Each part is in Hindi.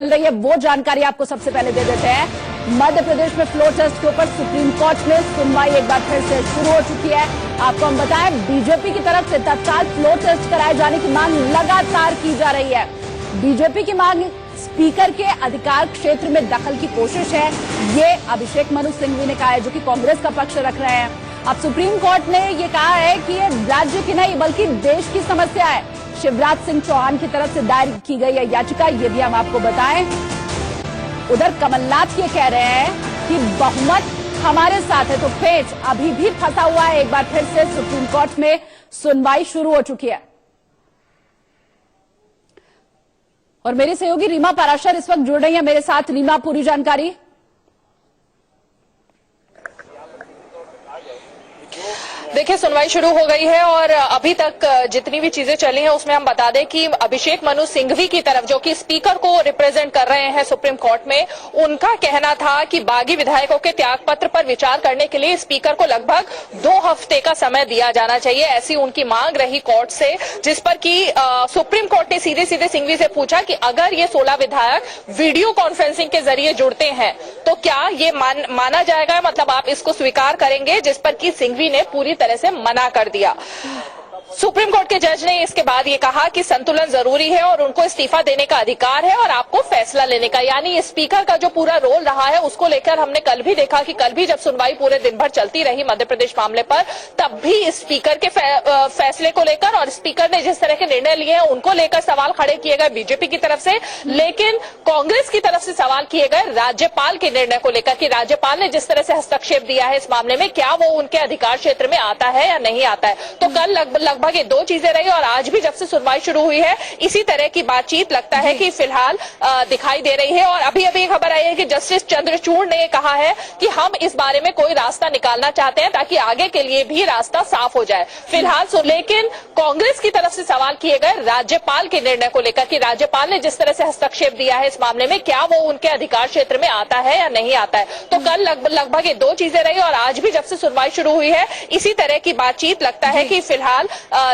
मिल रही है वो जानकारी आपको सबसे पहले दे देते हैं। मध्य प्रदेश में फ्लोर टेस्ट के ऊपर सुप्रीम कोर्ट में सुनवाई एक बार फिर से शुरू हो चुकी है। आपको हम बताएं, बीजेपी की तरफ से तत्काल फ्लोर टेस्ट कराए जाने की मांग लगातार की जा रही है। बीजेपी की मांग स्पीकर के अधिकार क्षेत्र में दखल की कोशिश है, ये अभिषेक मनु सिंघवी ने कहा है, जो कि कांग्रेस का पक्ष रख रहे हैं। अब सुप्रीम कोर्ट ने ये कहा है कि ये राज्य की नहीं बल्कि देश की समस्या है। शिवराज सिंह चौहान की तरफ से दायर की गई है याचिका, ये भी हम आपको बताएं। उधर कमलनाथ ये कह रहे हैं कि बहुमत हमारे साथ है, तो पेच अभी भी फंसा हुआ है। एक बार फिर से सुप्रीम कोर्ट में सुनवाई शुरू हो चुकी है और मेरी सहयोगी रीमा पाराशर इस वक्त जुड़ रही है मेरे साथ। रीमा, पूरी जानकारी। देखिए, सुनवाई शुरू हो गई है और अभी तक जितनी भी चीजें चली हैं उसमें हम बता दें कि अभिषेक मनु सिंघवी की तरफ, जो कि स्पीकर को रिप्रेजेंट कर रहे हैं सुप्रीम कोर्ट में, उनका कहना था कि बागी विधायकों के त्यागपत्र पर विचार करने के लिए स्पीकर को लगभग 2 हफ्ते का समय दिया जाना चाहिए। ऐसी उनकी मांग रही कोर्ट से, जिस पर कि सुप्रीम कोर्ट ने सीधे सीधे सिंघवी से पूछा कि अगर ये 16 विधायक वीडियो कॉन्फ्रेंसिंग के जरिए जुड़ते हैं तो क्या ये माना जाएगा, मतलब आप इसको स्वीकार करेंगे, जिस पर कि सिंघवी ने पूरी तरह से मना कर दिया। सुप्रीम कोर्ट के जज ने इसके बाद ये कहा कि संतुलन जरूरी है और उनको इस्तीफा देने का अधिकार है और आपको फैसला लेने का, यानी स्पीकर का जो पूरा रोल रहा है उसको लेकर हमने कल भी देखा कि कल भी जब सुनवाई पूरे दिन भर चलती रही मध्य प्रदेश मामले पर, तब भी स्पीकर के फैसले को लेकर और स्पीकर ने जिस तरह के निर्णय लिए हैं उनको लेकर सवाल खड़े किए गए बीजेपी की तरफ से। लेकिन कांग्रेस की तरफ से सवाल किए गए राज्यपाल के निर्णय को लेकर कि राज्यपाल ने जिस तरह से हस्तक्षेप दिया है इस मामले में, क्या वो उनके अधिकार क्षेत्र में आता है या नहीं आता है। तो कल लगभग ये 2 चीजें रही और आज भी जब से सुनवाई शुरू हुई है इसी तरह की बातचीत लगता है कि फिलहाल दिखाई दे रही है। और अभी अभी खबर आई है कि जस्टिस चंद्रचूड़ ने कहा है कि हम इस बारे में कोई रास्ता निकालना चाहते हैं ताकि आगे के लिए भी रास्ता साफ हो जाए फिलहाल। लेकिन कांग्रेस की तरफ से सवाल किए गए राज्यपाल के निर्णय को लेकर कि राज्यपाल ने जिस तरह से हस्तक्षेप दिया है इस मामले में, क्या वो उनके अधिकार क्षेत्र में आता है या नहीं आता है। तो कल लगभग ये 2 चीजें रही और आज भी जब से सुनवाई शुरू हुई है इसी तरह की बातचीत लगता है कि फिलहाल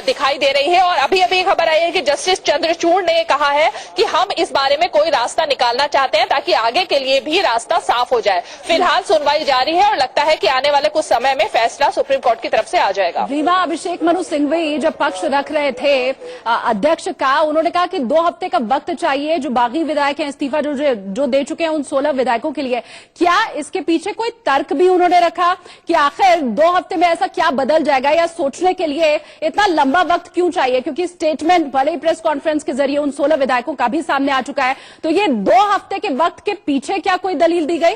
दिखाई दे रही है। और अभी अभी खबर आई है कि जस्टिस चंद्रचूड़ ने कहा है कि हम इस बारे में कोई रास्ता निकालना चाहते हैं ताकि आगे के लिए भी रास्ता साफ हो जाए। फिलहाल सुनवाई जारी है और लगता है कि आने वाले कुछ समय में फैसला सुप्रीम कोर्ट की तरफ से आ जाएगा। रीमा, अभिषेक मनु सिंघवी जब पक्ष रख रहे थे अध्यक्ष का, उन्होंने कहा कि 2 हफ्ते का वक्त चाहिए। जो बागी विधायक हैं इस्तीफा जो दे चुके हैं उन 16 विधायकों के लिए, क्या इसके पीछे कोई तर्क भी उन्होंने रखा कि आखिर 2 हफ्ते में ऐसा क्या बदल जाएगा, या सोचने के लिए इतना लंबा वक्त क्यों चाहिए? क्योंकि स्टेटमेंट भले ही प्रेस कॉन्फ्रेंस के जरिए उन 16 विधायकों का भी सामने आ चुका है, तो ये 2 हफ्ते के वक्त के पीछे क्या कोई दलील दी गई?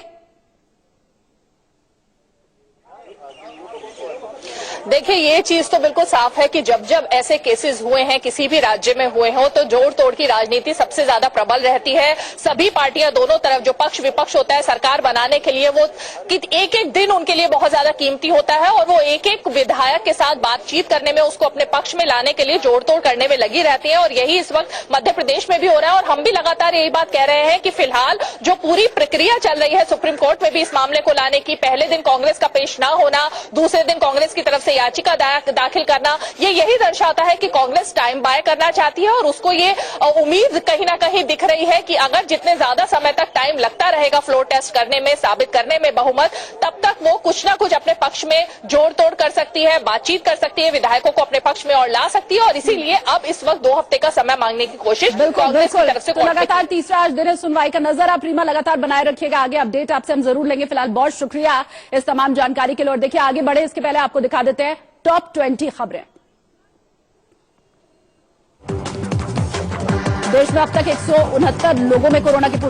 देखिए, ये चीज तो बिल्कुल साफ है कि जब जब ऐसे केसेस हुए हैं, किसी भी राज्य में हुए हों, तो जोड़ तोड़ की राजनीति सबसे ज्यादा प्रबल रहती है। सभी पार्टियां दोनों तरफ, जो पक्ष विपक्ष होता है सरकार बनाने के लिए, वो एक एक दिन उनके लिए बहुत ज्यादा कीमती होता है और वो एक एक विधायक के साथ बातचीत करने में, उसको अपने पक्ष में लाने के लिए जोड़ तोड़ करने में लगी रहती है। और यही इस वक्त मध्य प्रदेश में भी हो रहा है और हम भी लगातार यही बात कह रहे हैं कि फिलहाल जो पूरी प्रक्रिया चल रही है सुप्रीम कोर्ट में भी इस मामले को लाने की, पहले दिन कांग्रेस का पेश न होना, दूसरे दिन कांग्रेस की तरफ से याचिका दाखिल करना, ये यही दर्शाता है कि कांग्रेस टाइम बाय करना चाहती है और उसको ये उम्मीद कहीं ना कहीं दिख रही है कि अगर जितने ज्यादा समय तक टाइम लगता रहेगा फ्लोर टेस्ट करने में, साबित करने में बहुमत, तब तक वो कुछ ना कुछ अपने पक्ष में जोड़ तोड़ कर सकती है, बातचीत कर सकती है, विधायकों को अपने पक्ष में और ला सकती है। और इसीलिए अब इस वक्त 2 हफ्ते का समय मांगने की कोशिश कांग्रेस की तरफ से। तो लगातार तीसरा आज दिन है सुनवाई का, नजर आप रीमा लगातार बनाए रखिएगा, आगे अपडेट आपसे हम जरूर लेंगे। फिलहाल बहुत शुक्रिया इस तमाम जानकारी के लिए। और देखिए, आगे बढ़े इसके पहले आपको दिखा देते हैं टॉप 20 खबरें। देश में अब तक 169 लोगों में कोरोना की पुष्टि